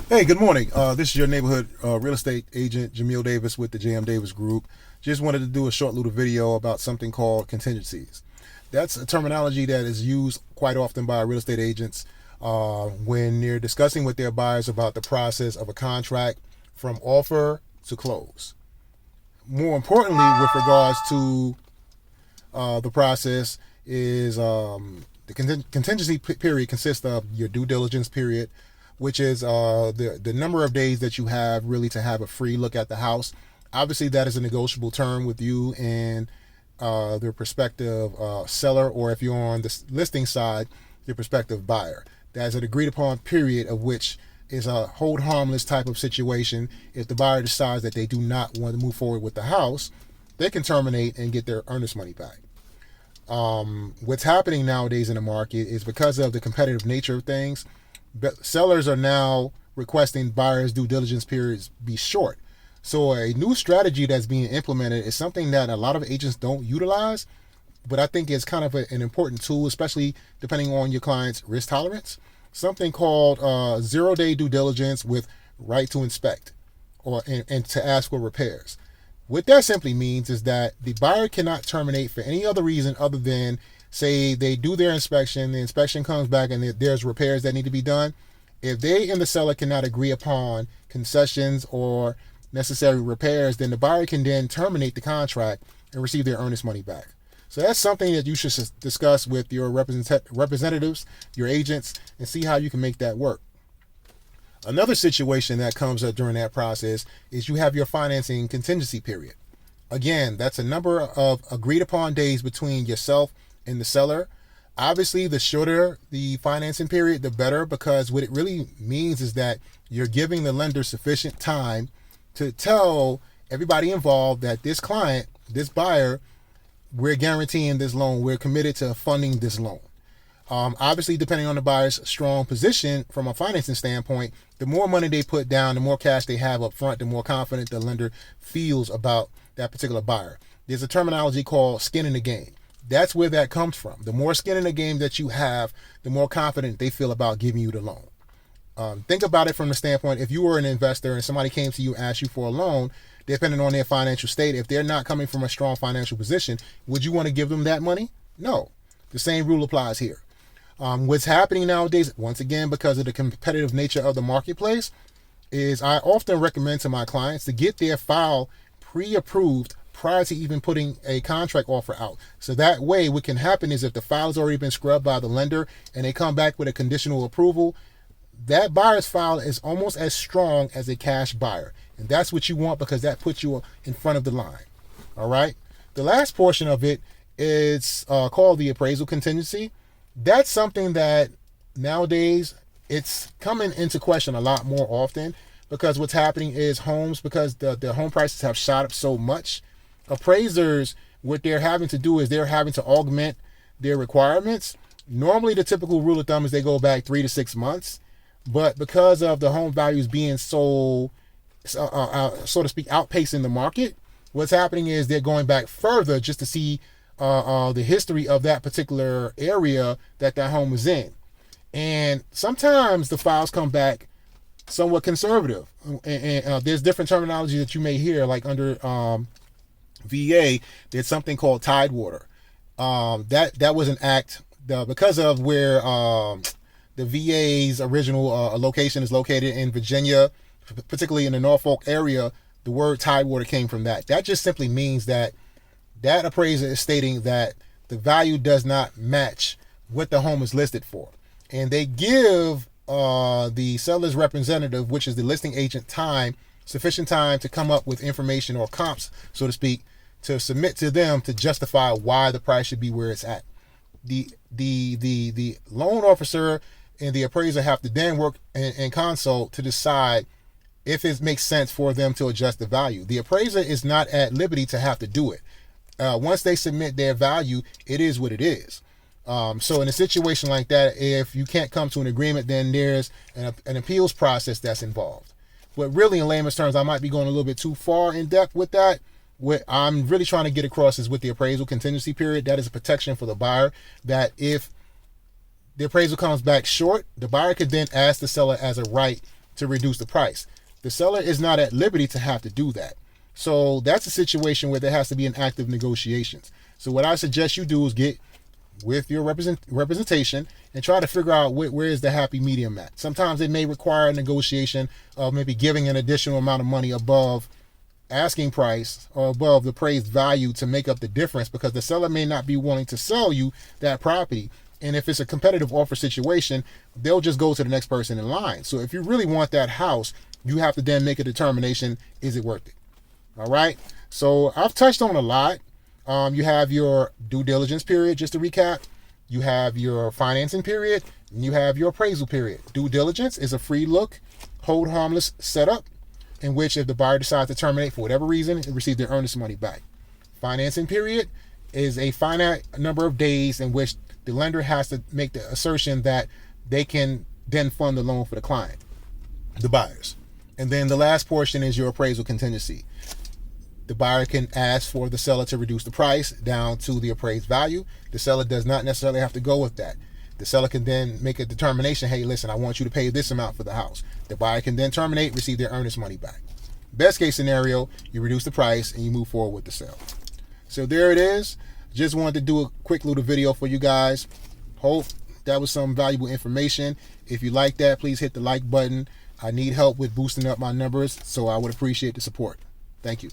Hey, good morning. This is your neighborhood real estate agent, Jamil Davis with the JM Davis Group. Just wanted to do a short little video about something called contingencies. That's a terminology that is used quite often by real estate agents when they're discussing with their buyers about the process of a contract from offer to close. More importantly, with regards to the process, is the contingency period consists of your due diligence period, which is the number of days that you have really to have a free look at the house. Obviously, that is a negotiable term with you and the prospective seller, or if you're on the listing side, the prospective buyer. That's an agreed upon period of which is a hold harmless type of situation. If the buyer decides that they do not want to move forward with the house, they can terminate and get their earnest money back. What's happening nowadays in the market is because of the competitive nature of things, sellers are now requesting buyers' due diligence periods be short. So a new strategy that's being implemented is something that a lot of agents don't utilize, but I think it's kind of an important tool, especially depending on your client's risk tolerance. Something called 0-day due diligence with right to inspect and to ask for repairs. What that simply means is that the buyer cannot terminate for any other reason other than, say, they do their inspection, the inspection comes back and there's repairs that need to be done. If they and the seller cannot agree upon concessions or necessary repairs, then the buyer can then terminate the contract and receive their earnest money back. So that's something that you should discuss with your representatives, your agents, and see how you can make that work. Another situation that comes up during that process is you have your financing contingency period. Again, that's a number of agreed upon days between yourself and the seller. Obviously, the shorter the financing period, the better, because what it really means is that you're giving the lender sufficient time to tell everybody involved that this client, this buyer, we're guaranteeing this loan. We're committed to funding this loan. Obviously, depending on the buyer's strong position from a financing standpoint, the more money they put down, the more cash they have up front, the more confident the lender feels about that particular buyer. There's a terminology called skin in the game. That's where that comes from. The more skin in the game that you have, the more confident they feel about giving you the loan. Think about it from the standpoint, if you were an investor and somebody came to you and asked you for a loan, depending on their financial state, if they're not coming from a strong financial position, would you want to give them that money? No. The same rule applies here. What's happening nowadays, once again, because of the competitive nature of the marketplace, is I often recommend to my clients to get their file pre-approved prior to even putting a contract offer out. So that way, what can happen is if the file has already been scrubbed by the lender and they come back with a conditional approval, that buyer's file is almost as strong as a cash buyer. And that's what you want, because that puts you in front of the line. All right. The last portion of it is called the appraisal contingency. That's something that nowadays it's coming into question a lot more often, because what's happening is homes, because the home prices have shot up so much, appraisers, what they're having to do is they're having to augment their requirements. Normally, the typical rule of thumb is they go back 3 to 6 months, but because of the home values being so to speak, outpacing the market, what's happening is they're going back further just to see the history of that particular area that home is in. And sometimes the files come back somewhat conservative. And there's different terminology that you may hear, like under VA, there's something called Tidewater. That was an act because of where the VA's original location is located in Virginia, particularly in the Norfolk area. The word Tidewater came from that. That just simply means that appraiser is stating that the value does not match what the home is listed for. And they give the seller's representative, which is the listing agent, sufficient time to come up with information or comps, so to speak, to submit to them to justify why the price should be where it's at. The loan officer and the appraiser have to then work and consult to decide if it makes sense for them to adjust the value. The appraiser is not at liberty to have to do it. Once they submit their value, it is what it is. So in a situation like that, if you can't come to an agreement, then there's an appeals process that's involved. But really, in layman's terms, I might be going a little bit too far in depth with that. What I'm really trying to get across is with the appraisal contingency period, that is a protection for the buyer, that if the appraisal comes back short, the buyer could then ask the seller as a right to reduce the price. The seller is not at liberty to have to do that. So that's a situation where there has to be an active negotiations. So what I suggest you do is get with your representation and try to figure out where is the happy medium at. Sometimes it may require a negotiation of maybe giving an additional amount of money above asking price or above the appraised value to make up the difference, because the seller may not be willing to sell you that property. And if it's a competitive offer situation, they'll just go to the next person in line. So if you really want that house, you have to then make a determination, is it worth it? All right. So I've touched on a lot. You have your due diligence period, just to recap. You have your financing period, and you have your appraisal period. Due diligence is a free look, hold harmless setup, in which if the buyer decides to terminate for whatever reason, it receives their earnest money back. Financing period is a finite number of days in which the lender has to make the assertion that they can then fund the loan for the client, the buyers. And then the last portion is your appraisal contingency. The buyer can ask for the seller to reduce the price down to the appraised value. The seller does not necessarily have to go with that. The seller can then make a determination, hey, listen, I want you to pay this amount for the house. The buyer can then terminate, receive their earnest money back. Best case scenario, you reduce the price and you move forward with the sale. So there it is. Just wanted to do a quick little video for you guys. Hope that was some valuable information. If you like that, please hit the like button. I need help with boosting up my numbers, so I would appreciate the support. Thank you.